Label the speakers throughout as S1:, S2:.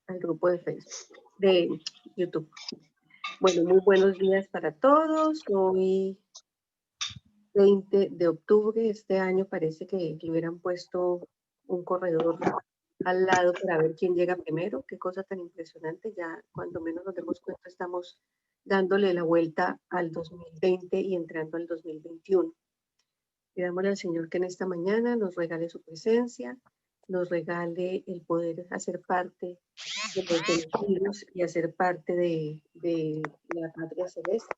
S1: al grupo de Facebook, de YouTube. Bueno, muy buenos días para todos. Hoy 20 de octubre, este año parece que le hubieran puesto un corredor al lado para ver quién llega primero. Qué cosa tan impresionante. Ya cuando menos nos demos cuenta estamos dándole la vuelta al 2020 y entrando al 2021. Pidámosle al Señor que en esta mañana nos regale su presencia, nos regale el poder hacer parte de los elegidos y hacer parte de la patria celeste,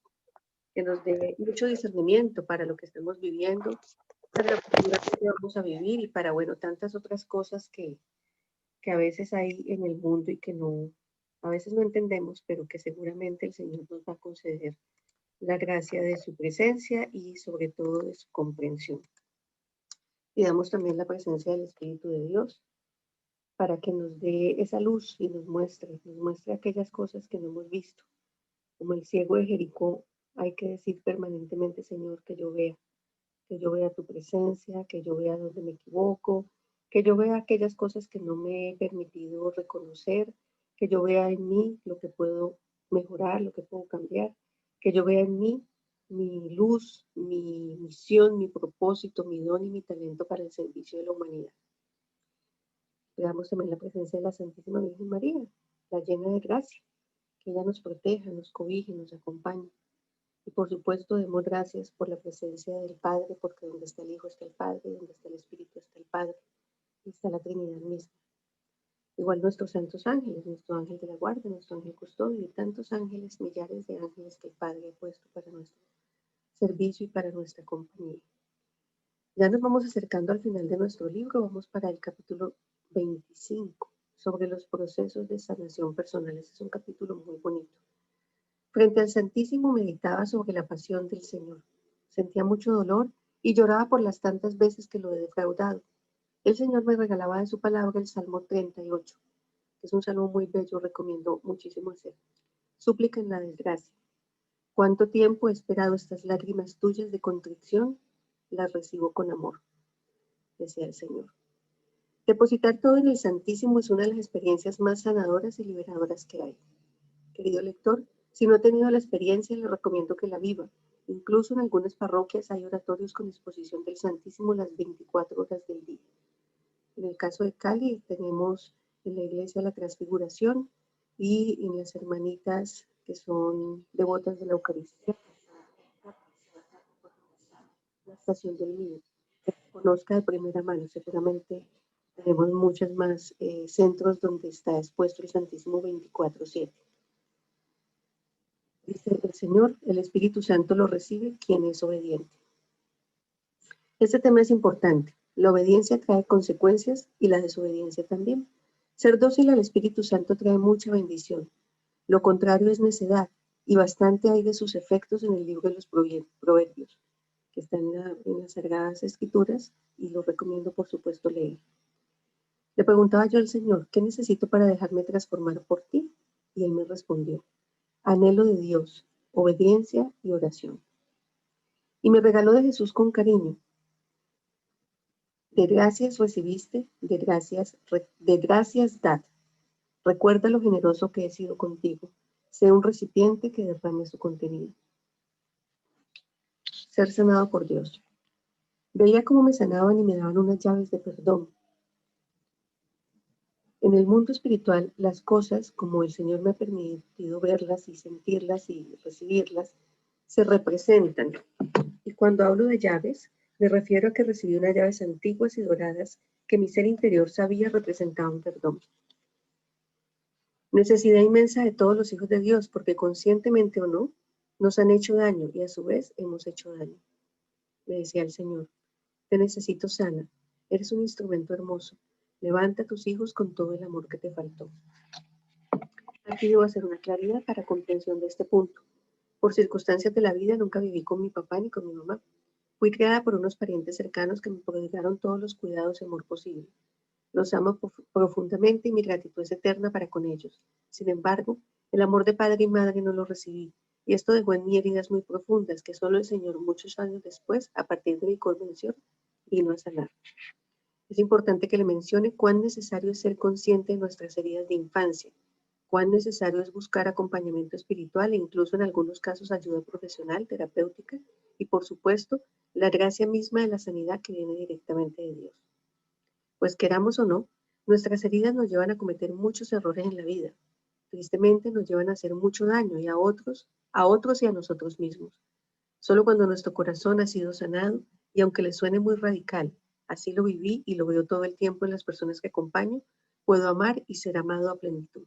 S1: que nos dé mucho discernimiento para lo que estamos viviendo, para lo que vamos a vivir y para, bueno, tantas otras cosas que a veces hay en el mundo y que no, a veces no entendemos, pero que seguramente el Señor nos va a conceder la gracia de su presencia y sobre todo de su comprensión. Pidamos también la presencia del Espíritu de Dios para que nos dé esa luz y nos muestre aquellas cosas que no hemos visto. Como el ciego de Jericó, hay que decir permanentemente, Señor, que yo vea tu presencia, que yo vea donde me equivoco, que yo vea aquellas cosas que no me he permitido reconocer, que yo vea en mí lo que puedo mejorar, lo que puedo cambiar, que yo vea en mí mi luz, mi misión, mi propósito, mi don y mi talento para el servicio de la humanidad. Pidamos también la presencia de la Santísima Virgen María, la llena de gracia, que ella nos proteja, nos cobije, nos acompañe. Y por supuesto, demos gracias por la presencia del Padre, porque donde está el Hijo está el Padre, donde está el Espíritu está el Padre, y está la Trinidad misma. Igual nuestros santos ángeles, nuestro ángel de la guardia, nuestro ángel custodio y tantos ángeles, millares de ángeles que el Padre ha puesto para nuestro servicio y para nuestra compañía. Ya nos vamos acercando al final de nuestro libro, vamos para el capítulo 25, sobre los procesos de sanación personal. Este es un capítulo muy bonito. Frente al Santísimo meditaba sobre la pasión del Señor. Sentía mucho dolor y lloraba por las tantas veces que lo he defraudado. El Señor me regalaba de su palabra el Salmo 38, que es un salmo muy bello, recomiendo muchísimo hacer. Súplica en la desgracia. ¿Cuánto tiempo he esperado estas lágrimas tuyas de contrición? Las recibo con amor, decía el Señor. Depositar todo en el Santísimo es una de las experiencias más sanadoras y liberadoras que hay. Querido lector, si no ha tenido la experiencia, le recomiendo que la viva. Incluso en algunas parroquias hay oratorios con exposición del Santísimo las 24 horas del día. En el caso de Cali tenemos en la iglesia la Transfiguración y en las hermanitas que son devotas de la Eucaristía, la estación del niño. Que conozca de primera mano, seguramente tenemos muchos más centros donde está expuesto el Santísimo 24/7. Dice el Señor, el Espíritu Santo lo recibe quien es obediente. Este tema es importante. La obediencia trae consecuencias y la desobediencia también. Ser dócil al Espíritu Santo trae mucha bendición. Lo contrario es necedad, y bastante hay de sus efectos en el libro de los Proverbios, que están en las Sagradas Escrituras, y lo recomiendo, por supuesto, leer. Le preguntaba yo al Señor, ¿qué necesito para dejarme transformar por ti? Y Él me respondió, anhelo de Dios, obediencia y oración. Y me regaló de Jesús con cariño. De gracias recibiste, de gracias dad. Recuerda lo generoso que he sido contigo. Sé un recipiente que derrame su contenido. Ser sanado por Dios. Veía cómo me sanaban y me daban unas llaves de perdón. En el mundo espiritual, las cosas, como el Señor me ha permitido verlas y sentirlas y recibirlas, se representan. Y cuando hablo de llaves, me refiero a que recibí unas llaves antiguas y doradas que mi ser interior sabía representaban perdón. Necesidad inmensa de todos los hijos de Dios, porque conscientemente o no, nos han hecho daño y a su vez hemos hecho daño. Me decía el Señor, te necesito sana, eres un instrumento hermoso, levanta a tus hijos con todo el amor que te faltó. Aquí debo hacer una claridad para comprensión de este punto. Por circunstancias de la vida nunca viví con mi papá ni con mi mamá. Fui criada por unos parientes cercanos que me prodigaron todos los cuidados y amor posible. Los amo profundamente y mi gratitud es eterna para con ellos. Sin embargo, el amor de padre y madre no lo recibí, y esto dejó en mí heridas muy profundas que solo el Señor muchos años después, a partir de mi conversión, vino a sanar. Es importante que le mencione cuán necesario es ser consciente de nuestras heridas de infancia, cuán necesario es buscar acompañamiento espiritual e incluso en algunos casos ayuda profesional, terapéutica y por supuesto la gracia misma de la sanidad que viene directamente de Dios. Pues queramos o no, nuestras heridas nos llevan a cometer muchos errores en la vida. Tristemente nos llevan a hacer mucho daño y a otros y a nosotros mismos. Solo cuando nuestro corazón ha sido sanado, y aunque le suene muy radical, así lo viví y lo veo todo el tiempo en las personas que acompaño, puedo amar y ser amado a plenitud.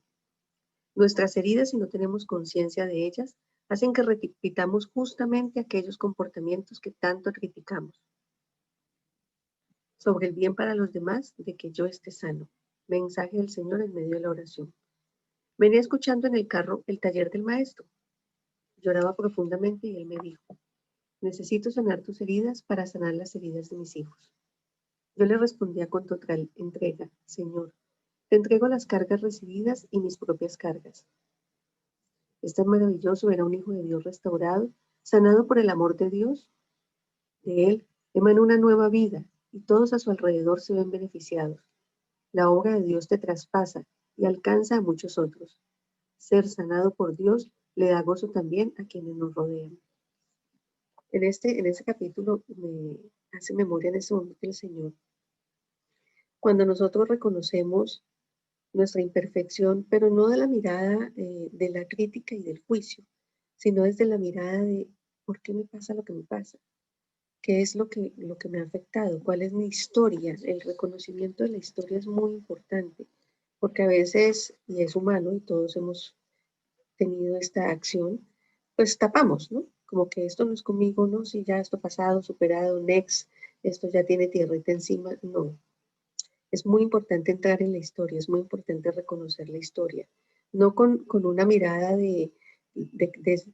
S1: Nuestras heridas, si no tenemos conciencia de ellas, hacen que repitamos justamente aquellos comportamientos que tanto criticamos. Sobre el bien para los demás, de que yo esté sano. Mensaje del Señor en medio de la oración. Venía escuchando en el carro el taller del maestro. Lloraba profundamente y él me dijo, necesito sanar tus heridas para sanar las heridas de mis hijos. Yo le respondía con total entrega, Señor, te entrego las cargas recibidas y mis propias cargas. Es tan maravilloso ver a un hijo de Dios restaurado, sanado por el amor de Dios. De él emana una nueva vida y todos a su alrededor se ven beneficiados. La obra de Dios te traspasa y alcanza a muchos otros. Ser sanado por Dios le da gozo también a quienes nos rodean. En este capítulo me hace memoria en ese momento el Señor. Cuando nosotros reconocemos nuestra imperfección, pero no de la mirada de la crítica y del juicio, sino desde la mirada de ¿por qué me pasa lo que me pasa? ¿Qué es lo que me ha afectado? ¿Cuál es mi historia? El reconocimiento de la historia es muy importante, porque a veces, y es humano, y todos hemos tenido esta acción, pues tapamos, ¿no? Como que esto no es conmigo, ¿no? Si ya esto pasado, superado, next, esto ya tiene tierrita encima, no. Es muy importante entrar en la historia, es muy importante reconocer la historia, no con una mirada de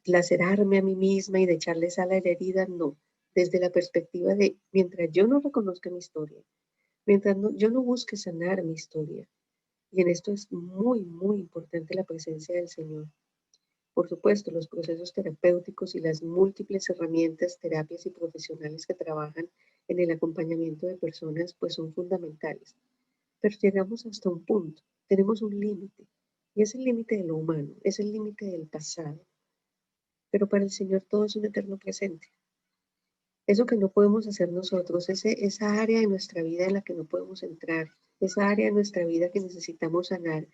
S1: lacerarme a mí misma y de echarle sal a la herida, no, desde la perspectiva de mientras yo no reconozca mi historia, mientras yo no busque sanar mi historia, y en esto es muy, muy importante la presencia del Señor. Por supuesto, los procesos terapéuticos y las múltiples herramientas, terapias y profesionales que trabajan en el acompañamiento de personas, pues son fundamentales. Pero llegamos hasta un punto, tenemos un límite, y es el límite de lo humano, es el límite del pasado. Pero para el Señor todo es un eterno presente. Eso que no podemos hacer nosotros, esa área de nuestra vida en la que no podemos entrar, esa área de nuestra vida que necesitamos sanar,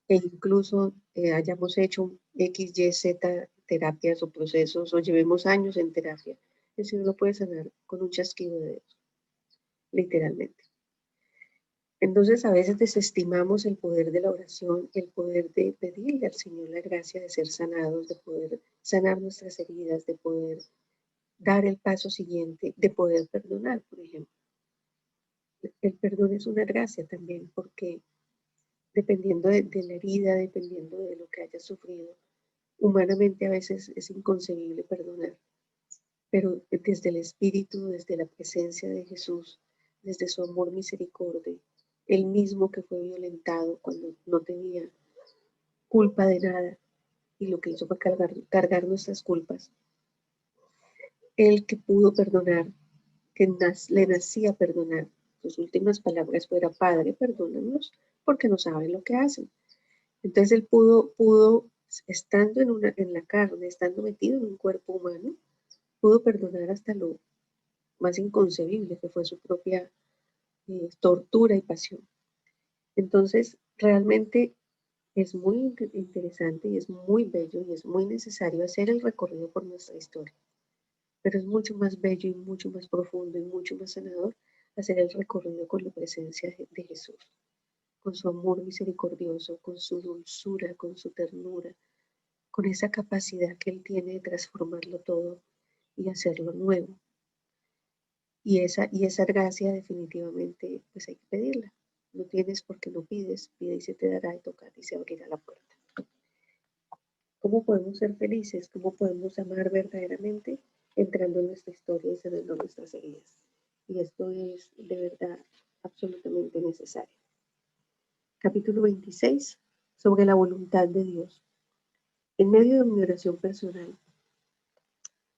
S1: e incluso hayamos hecho X, Y, Z terapias o procesos, o llevemos años en terapia, el Señor lo puede sanar con un chasquido de dedos, literalmente. Entonces a veces desestimamos el poder de la oración, el poder de pedirle al Señor la gracia de ser sanados, de poder sanar nuestras heridas, de poder dar el paso siguiente, de poder perdonar, por ejemplo. El perdón es una gracia también porque dependiendo de la herida, dependiendo de lo que hayas sufrido, humanamente a veces es inconcebible perdonar, pero desde el Espíritu, desde la presencia de Jesús, desde su amor misericordia, el mismo que fue violentado cuando no tenía culpa de nada y lo que hizo fue cargar nuestras culpas. El que pudo perdonar, que le nacía perdonar. Sus últimas palabras fueron, Padre, perdónanos porque no saben lo que hacen. Entonces él pudo estando en la carne, estando metido en un cuerpo humano, pudo perdonar hasta lo más inconcebible que fue su propia tortura y pasión. Entonces, realmente es muy interesante y es muy bello y es muy necesario hacer el recorrido por nuestra historia. Pero es mucho más bello y mucho más profundo y mucho más sanador hacer el recorrido con la presencia de Jesús, con su amor misericordioso, con su dulzura, con su ternura, con esa capacidad que Él tiene de transformarlo todo y hacerlo nuevo. Y esa gracia definitivamente pues hay que pedirla. No tienes porque no pides, pide y se te dará, y tocar y se abrirá la puerta. ¿Cómo podemos ser felices? ¿Cómo podemos amar verdaderamente? Entrando en nuestra historia y sanando nuestras heridas. Y esto es de verdad absolutamente necesario. Capítulo 26, sobre la voluntad de Dios. En medio de mi oración personal,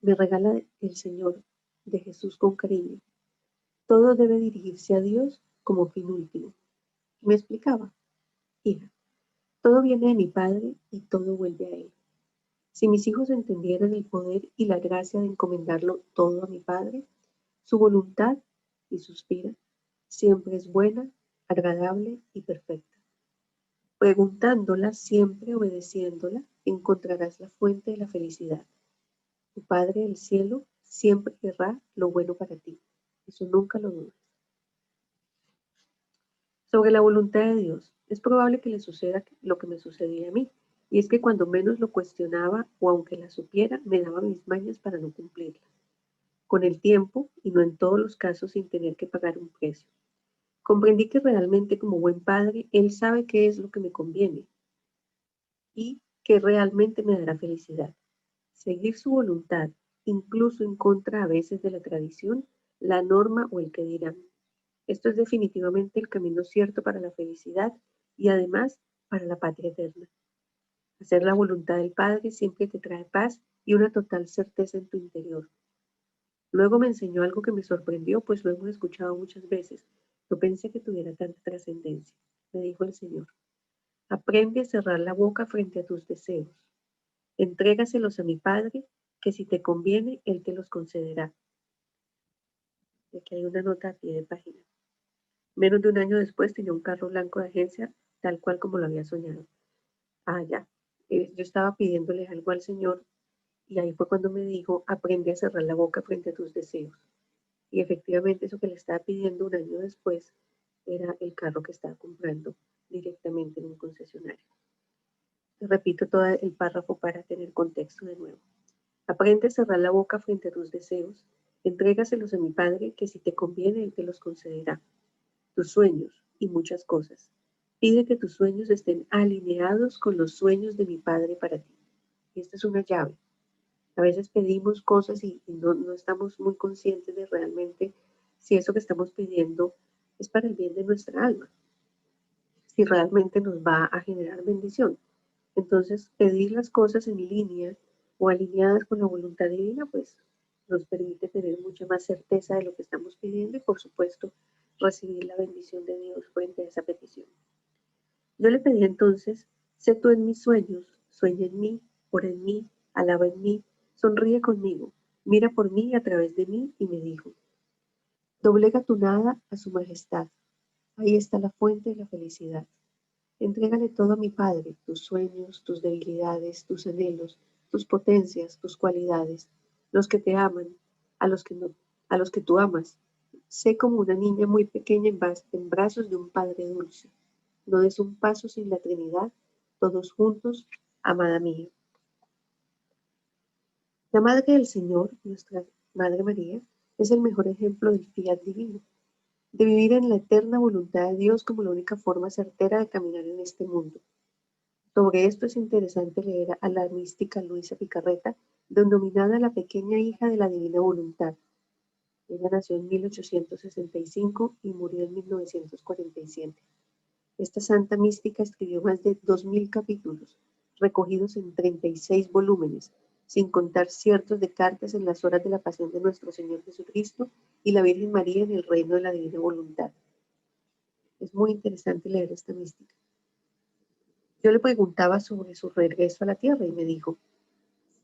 S1: me regala el Señor de Jesús con cariño. Todo debe dirigirse a Dios como fin último. Y me explicaba: hija, todo viene de mi Padre y todo vuelve a Él. Si mis hijos entendieran el poder y la gracia de encomendarlo todo a mi Padre, su voluntad, y suspira, siempre es buena, agradable y perfecta. Preguntándola, siempre obedeciéndola, encontrarás la fuente de la felicidad. Tu Padre del cielo siempre querrá lo bueno para ti. Eso nunca lo dudes. Sobre la voluntad de Dios, es probable que le suceda lo que me sucedía a mí, y es que cuando menos lo cuestionaba o aunque la supiera, me daba mis mañas para no cumplirla. Con el tiempo, y no en todos los casos sin tener que pagar un precio, comprendí que realmente como buen padre, Él sabe qué es lo que me conviene y que realmente me dará felicidad. Seguir su voluntad, incluso en contra a veces de la tradición, la norma o el que dirán. Esto es definitivamente el camino cierto para la felicidad y además para la patria eterna. Hacer la voluntad del Padre siempre te trae paz y una total certeza en tu interior. Luego me enseñó algo que me sorprendió, pues lo hemos escuchado muchas veces. No pensé que tuviera tanta trascendencia. Me dijo el Señor: aprende a cerrar la boca frente a tus deseos. Entrégaselos a mi Padre, que si te conviene, Él te los concederá. Y aquí hay una nota a pie de página. Menos de un año después tenía un carro blanco de agencia, tal cual como lo había soñado. Ah, ya. Yo estaba pidiéndole algo al Señor y ahí fue cuando me dijo: aprende a cerrar la boca frente a tus deseos. Y efectivamente eso que le estaba pidiendo un año después era el carro que estaba comprando directamente en un concesionario. Repito todo el párrafo para tener contexto de nuevo. Aprende a cerrar la boca frente a tus deseos, entrégaselos a mi Padre, que si te conviene, Él te los concederá. Tus sueños y muchas cosas. Pide que tus sueños estén alineados con los sueños de mi Padre para ti. Y esta es una llave. A veces pedimos cosas y no estamos muy conscientes de realmente si eso que estamos pidiendo es para el bien de nuestra alma, si realmente nos va a generar bendición. Entonces, pedir las cosas en línea o alineadas con la voluntad divina, pues nos permite tener mucha más certeza de lo que estamos pidiendo y, por supuesto, recibir la bendición de Dios frente a esa petición. Yo le pedí entonces: sé tú en mis sueños, sueña en mí, ora en mí, alaba en mí, sonríe conmigo, mira por mí a través de mí, y me dijo: doblega tu nada a su majestad. Ahí está la fuente de la felicidad. Entrégale todo a mi Padre, tus sueños, tus debilidades, tus anhelos, tus potencias, tus cualidades, los que te aman, a los que no, a los que tú amas. Sé como una niña muy pequeña en brazos de un Padre dulce. No des un paso sin la Trinidad, todos juntos, amada mía. La Madre del Señor, nuestra Madre María, es el mejor ejemplo del fiat divino, de vivir en la eterna voluntad de Dios como la única forma certera de caminar en este mundo. Sobre esto es interesante leer a la mística Luisa Picarreta, denominada la pequeña hija de la divina voluntad. Ella nació en 1865 y murió en 1947. Esta santa mística escribió más de 2000 capítulos, recogidos en 36 volúmenes, sin contar ciertos de cartas en las horas de la pasión de nuestro Señor Jesucristo y la Virgen María en el reino de la divina voluntad. Es muy interesante leer esta mística. Yo le preguntaba sobre su regreso a la tierra y me dijo: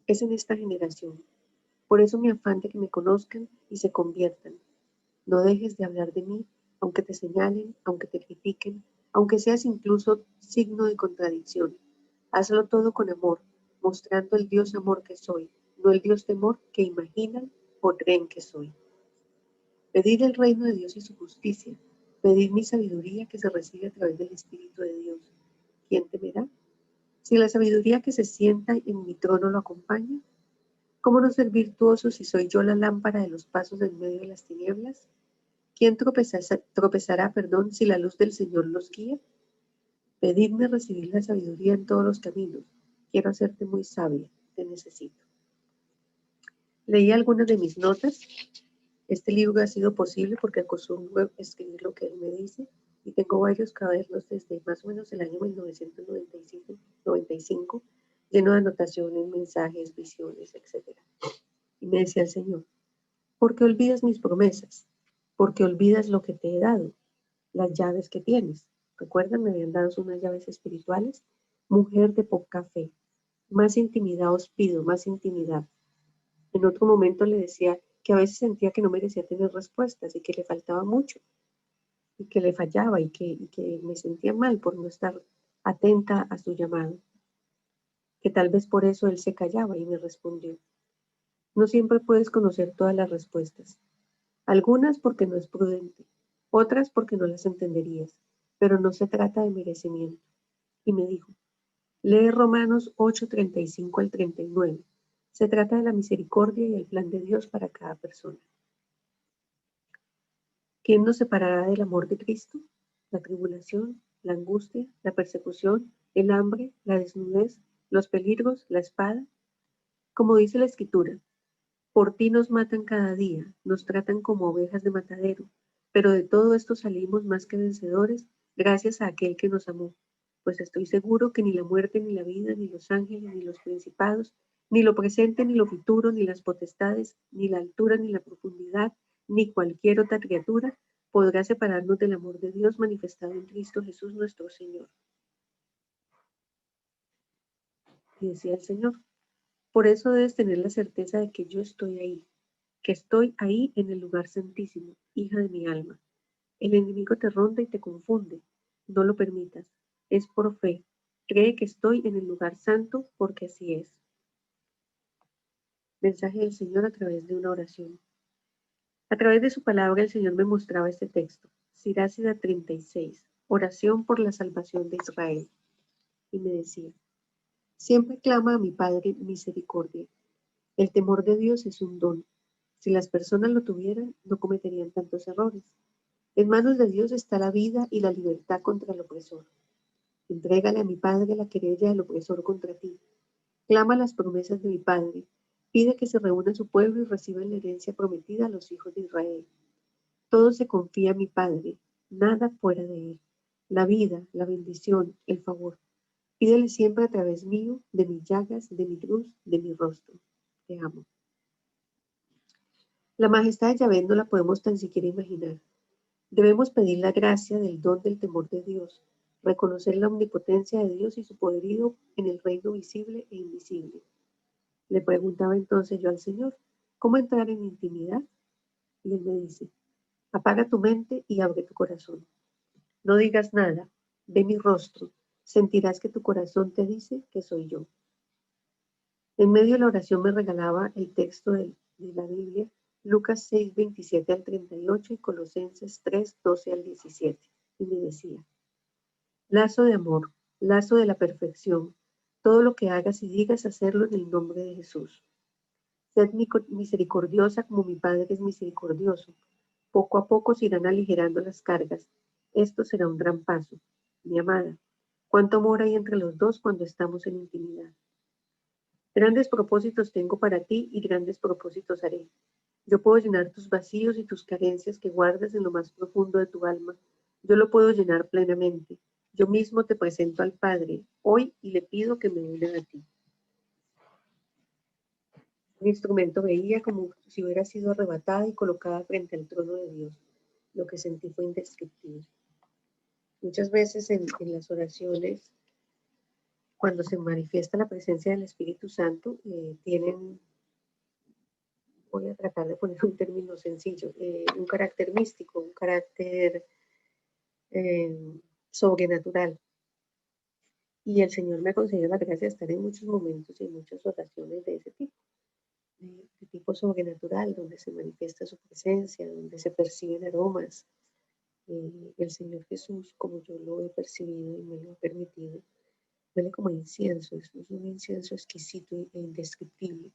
S1: es en esta generación. Por eso mi afán de que me conozcan y se conviertan. No dejes de hablar de mí, aunque te señalen, aunque te critiquen, aunque seas incluso signo de contradicción. Hazlo todo con amor, mostrando el Dios amor que soy, no el Dios temor que imaginan o creen que soy. Pedid el reino de Dios y su justicia. Pedid mi sabiduría que se recibe a través del Espíritu de Dios. ¿Quién temerá? Si la sabiduría que se sienta en mi trono lo acompaña, ¿cómo no ser virtuoso si soy yo la lámpara de los pasos en medio de las tinieblas? ¿Quién tropezará, si la luz del Señor los guía? Pedidme recibir la sabiduría en todos los caminos. Quiero hacerte muy sabia, te necesito. Leí algunas de mis notas. Este libro ha sido posible porque acostumbro escribir lo que él me dice y tengo varios cuadernos desde más o menos el año 1995, lleno de anotaciones, mensajes, visiones, etc. Y me decía el Señor: ¿por qué olvidas mis promesas? ¿Por qué olvidas lo que te he dado? las llaves que tienes. ¿Recuerdan? Me habían dado unas llaves espirituales. Mujer de poca fe. Más intimidad os pido, más intimidad. En otro momento le decía que a veces sentía que no merecía tener respuestas y que le faltaba mucho y que le fallaba y que me sentía mal por no estar atenta a su llamado. Que tal vez por eso él se callaba y me respondió: no siempre puedes conocer todas las respuestas. Algunas porque no es prudente, otras porque no las entenderías, pero no se trata de merecimiento. Y me dijo: lee Romanos 8:35 al 39. Se trata de la misericordia y el plan de Dios para cada persona. ¿Quién nos separará del amor de Cristo? La tribulación, la angustia, la persecución, el hambre, la desnudez, los peligros, la espada. Como dice la Escritura: por ti nos matan cada día, nos tratan como ovejas de matadero, pero de todo esto salimos más que vencedores gracias a aquel que nos amó. Pues estoy seguro que ni la muerte, ni la vida, ni los ángeles, ni los principados, ni lo presente, ni lo futuro, ni las potestades, ni la altura, ni la profundidad, ni cualquier otra criatura podrá separarnos del amor de Dios manifestado en Cristo Jesús nuestro Señor. Y decía el Señor: por eso debes tener la certeza de que yo estoy ahí, que estoy ahí en el lugar santísimo, hija de mi alma. El enemigo te ronda y te confunde. No lo permitas. Es por fe. Cree que estoy en el lugar santo porque así es. Mensaje del Señor a través de una oración. A través de su palabra el Señor me mostraba este texto. Sirásida 36. Oración por la salvación de Israel. Y me decía: siempre clama a mi Padre misericordia. El temor de Dios es un don. Si las personas lo tuvieran, no cometerían tantos errores. En manos de Dios está la vida y la libertad contra el opresor. Entrégale a mi Padre la querella del opresor contra ti. Clama las promesas de mi Padre. Pide que se reúna su pueblo y reciba la herencia prometida a los hijos de Israel. Todo se confía a mi Padre, nada fuera de él. La vida, la bendición, el favor. Pídele siempre a través mío, de mis llagas, de mi cruz, de mi rostro. Te amo. La majestad de Yahvé no la podemos tan siquiera imaginar. Debemos pedir la gracia del don del temor de Dios, reconocer la omnipotencia de Dios y su poderío en el reino visible e invisible. Le preguntaba entonces yo al Señor: ¿cómo entrar en intimidad? Y Él me dice: apaga tu mente y abre tu corazón. No digas nada, ve mi rostro, sentirás que tu corazón te dice que soy yo. En medio de la oración me regalaba el texto de la Biblia, Lucas 6, 27 al 38 y Colosenses 3, 12 al 17. Y me decía: lazo de amor, lazo de la perfección, todo lo que hagas y digas, hacerlo en el nombre de Jesús. Sed misericordiosa como mi Padre es misericordioso. Poco a poco se irán aligerando las cargas. Esto será un gran paso. Mi amada, cuánto amor hay entre los dos cuando estamos en intimidad. Grandes propósitos tengo para ti y grandes propósitos haré. Yo puedo llenar tus vacíos y tus carencias que guardas en lo más profundo de tu alma. Yo lo puedo llenar plenamente. Yo mismo te presento al Padre hoy y le pido que me una a ti. Un instrumento veía como si hubiera sido arrebatada y colocada frente al trono de Dios. Lo que sentí fue indescriptible. Muchas veces en las oraciones, cuando se manifiesta la presencia del Espíritu Santo, voy a tratar de poner un término sencillo, un carácter místico, un carácter sobrenatural. Y el Señor me ha concedido la gracia de estar en muchos momentos y en muchas oraciones de ese tipo, de tipo sobrenatural, donde se manifiesta su presencia, donde se perciben aromas. El Señor Jesús, como yo lo he percibido y me lo ha permitido, huele como incienso, es un incienso exquisito e indescriptible.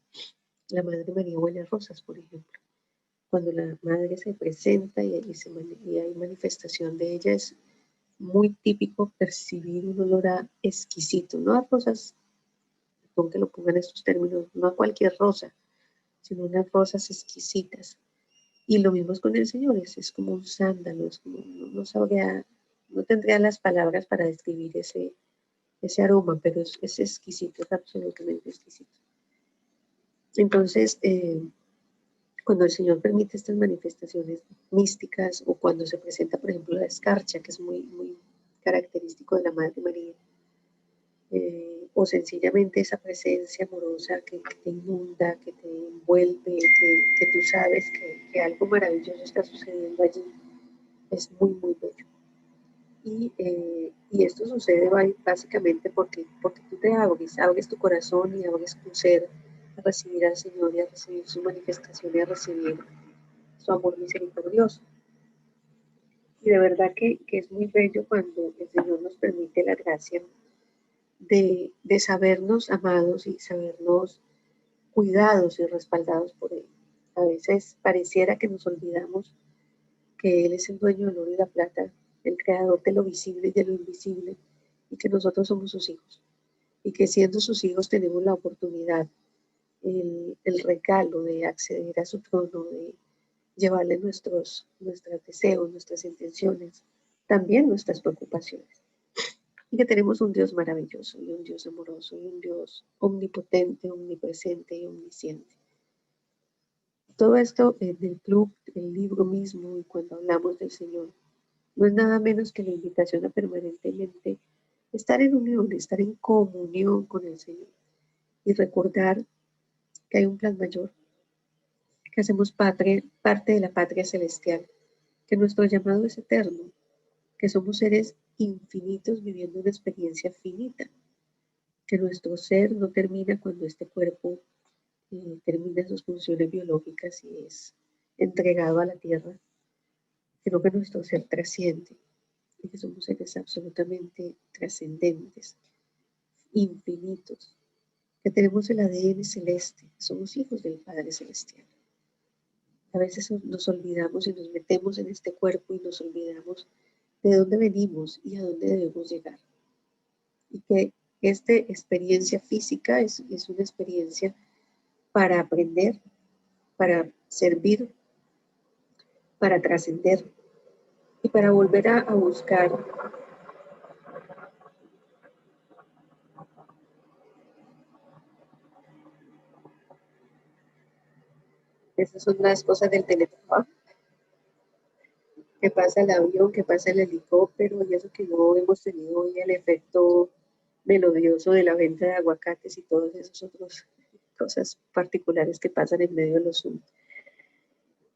S1: La Madre María huele a rosas, por ejemplo. Cuando la Madre se presenta y hay manifestación de ella, es muy típico percibir un olor exquisito, no a rosas, aunque lo pongan en estos términos, no a cualquier rosa, sino unas rosas exquisitas. Y lo mismo es con el Señor, es como un sándalo, es como, no tendría las palabras para describir ese aroma, pero es exquisito, es absolutamente exquisito. Entonces, cuando el Señor permite estas manifestaciones místicas o cuando se presenta, por ejemplo, la escarcha, que es muy, muy característico de la Madre María, o sencillamente esa presencia amorosa que te inunda, que te envuelve, que tú sabes que algo maravilloso está sucediendo allí, es muy, muy bello. Y esto sucede básicamente porque tú te abres tu corazón y abres tu ser a recibir al Señor y a recibir su manifestación y a recibir su amor misericordioso. Y de verdad que es muy bello cuando el Señor nos permite la gracia de sabernos amados y sabernos cuidados y respaldados por Él. A veces pareciera que nos olvidamos que Él es el dueño del oro y la plata, el creador de lo visible y de lo invisible, y que nosotros somos sus hijos, y que siendo sus hijos tenemos la oportunidad, el regalo de acceder a su trono, de llevarle nuestros deseos, nuestras intenciones, también nuestras preocupaciones. Y que tenemos un Dios maravilloso y un Dios amoroso y un Dios omnipotente, omnipresente y omnisciente. Todo esto del club, el libro mismo y cuando hablamos del Señor, no es nada menos que la invitación a permanentemente estar en unión, estar en comunión con el Señor y recordar que hay un plan mayor, que hacemos parte de la patria celestial, que nuestro llamado es eterno, que somos seres infinitos viviendo una experiencia finita, que nuestro ser no termina cuando este cuerpo termina sus funciones biológicas y es entregado a la tierra, sino que nuestro ser trasciende y que somos seres absolutamente trascendentes, infinitos, que tenemos el ADN celeste, que somos hijos del Padre Celestial. A veces nos olvidamos y nos metemos en este cuerpo y nos olvidamos de dónde venimos y a dónde debemos llegar. Y que esta experiencia física es una experiencia para aprender, para servir, para trascender y para volver a buscar esas son las cosas del teletrabajo, que pasa el avión, que pasa el helicóptero y eso que no hemos tenido hoy el efecto melodioso de la venta de aguacates y todas esas otras cosas particulares que pasan en medio de los Zoom.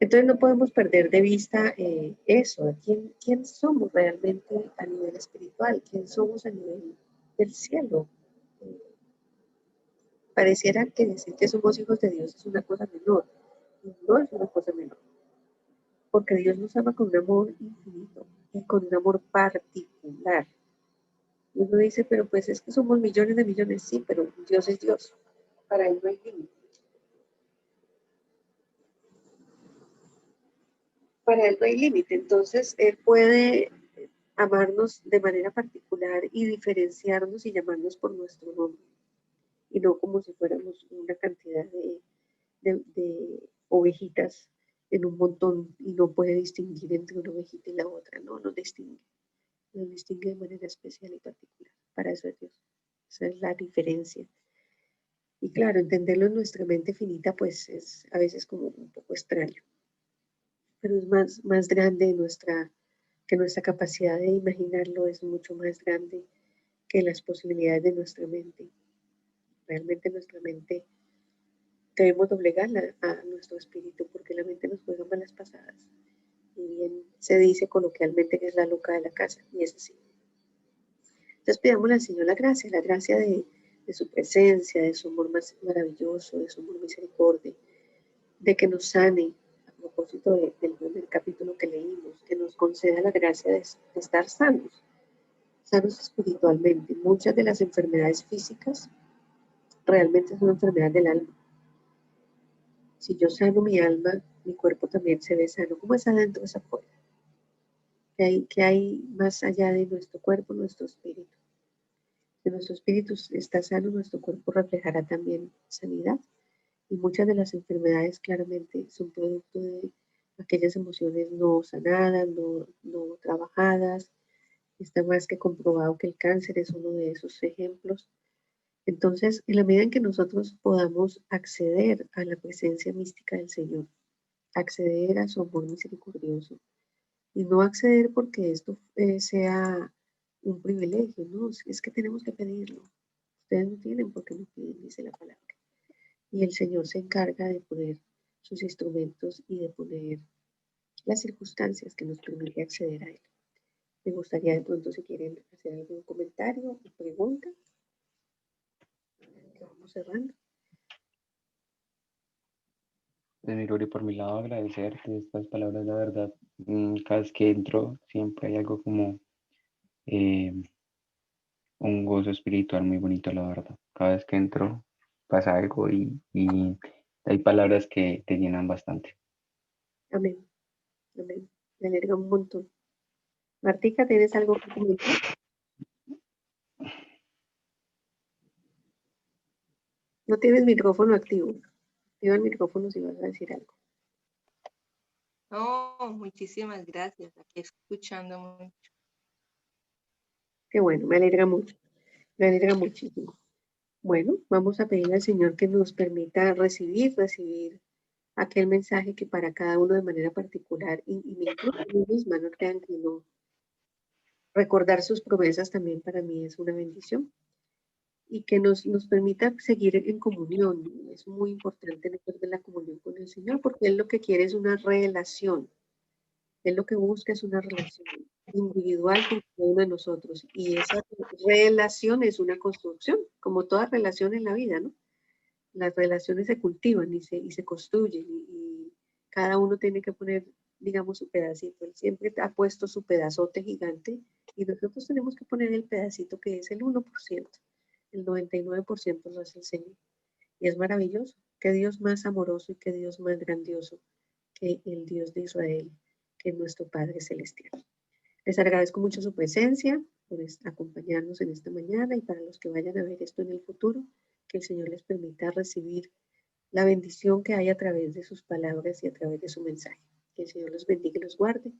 S1: Entonces no podemos perder de vista eso, ¿quién somos realmente a nivel espiritual? ¿Quién somos a nivel del cielo? Pareciera que decir que somos hijos de Dios es una cosa menor, y no es una cosa menor, porque Dios nos ama con un amor infinito y con un amor particular. Y uno dice, pero pues es que somos millones de millones, sí, pero Dios es Dios, para Él no hay límite. Para Él no hay límite, entonces Él puede amarnos de manera particular y diferenciarnos y llamarnos por nuestro nombre, y no como si fuéramos una cantidad de ovejitas en un montón y no puede distinguir entre una ovejita y la otra, no, nos distingue de manera especial y particular. Para eso es Dios, esa es la diferencia. Y claro, entenderlo en nuestra mente finita pues es a veces como un poco extraño, pero es más grande que nuestra capacidad de imaginarlo es mucho más grande que las posibilidades de nuestra mente. Realmente nuestra mente debemos doblegarla a nuestro espíritu porque la mente nos juega malas pasadas. Y bien se dice coloquialmente que es la loca de la casa, y es así. Entonces pidamos al Señor la gracia de su presencia, de su amor más maravilloso, de su amor misericordia, de que nos sane, a propósito del primer capítulo que leímos, que nos conceda la gracia de estar sanos espiritualmente. Muchas de las enfermedades físicas realmente son enfermedades del alma. Si yo sano mi alma, mi cuerpo también se ve sano. ¿Cómo es adentro, es afuera? ¿Qué hay más allá de nuestro cuerpo, nuestro espíritu? Si nuestro espíritu está sano, nuestro cuerpo reflejará también sanidad. Y muchas de las enfermedades claramente son producto de aquellas emociones no sanadas, no trabajadas. Está más que comprobado que el cáncer es uno de esos ejemplos. Entonces, en la medida en que nosotros podamos acceder a la presencia mística del Señor, acceder a su amor misericordioso. Y no acceder porque esto sea un privilegio, ¿no? Es que tenemos que pedirlo. Ustedes no tienen por qué no piden, dice la palabra. Y el Señor se encarga de poner sus instrumentos y de poner las circunstancias que nos permite acceder a Él. Me gustaría de pronto si quieren hacer algún comentario o pregunta, que vamos cerrando.
S2: De mi gloria, por mi lado, agradecerte estas palabras, la verdad. Cada vez que entro, siempre hay algo como un gozo espiritual muy bonito, la verdad. Cada vez que entro, pasa algo y hay palabras que te llenan bastante.
S1: Amén. Amén. Me alegra un montón. Martica, ¿tienes algo que comentar? No tienes micrófono activo. Activa el micrófono si vas a decir algo.
S3: No, muchísimas gracias. Aquí escuchando mucho.
S1: Qué bueno, me alegra mucho. Me alegra muchísimo. Bueno, vamos a pedirle al Señor que nos permita recibir aquel mensaje que para cada uno de manera particular, y me incluyo a mí misma, no crean que no. Recordar sus promesas también para mí es una bendición. Y que nos permita seguir en comunión. Es muy importante nosotros de la comunión con el Señor, porque Él lo que quiere es una relación. Él lo que busca es una relación individual con cada uno de nosotros. Y esa relación es una construcción, como toda relación en la vida, ¿no? Las relaciones se cultivan y se construyen y cada uno tiene que poner, digamos, su pedacito. Él siempre ha puesto su pedazote gigante y nosotros tenemos que poner el pedacito que es el 1%. El 99% lo hace el Señor. Y es maravilloso. Qué Dios más amoroso y qué Dios más grandioso que el Dios de Israel, que es nuestro Padre Celestial. Les agradezco mucho su presencia, por acompañarnos en esta mañana y para los que vayan a ver esto en el futuro, que el Señor les permita recibir la bendición que hay a través de sus palabras y a través de su mensaje. Que el Señor los bendiga y los guarde.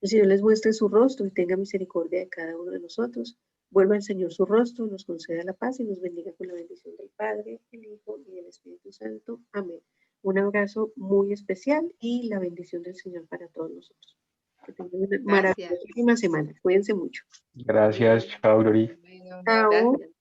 S1: El Señor les muestre su rostro y tenga misericordia de cada uno de nosotros. Vuelva el Señor su rostro, nos conceda la paz y nos bendiga con la bendición del Padre, el Hijo y del Espíritu Santo. Amén. Un abrazo muy especial y la bendición del Señor para todos nosotros. Que tengan una
S3: Gracias.
S1: maravillosísima semana. Cuídense mucho.
S2: Gracias, chao, Glory.
S3: Bueno,
S1: Chao.
S3: gracias.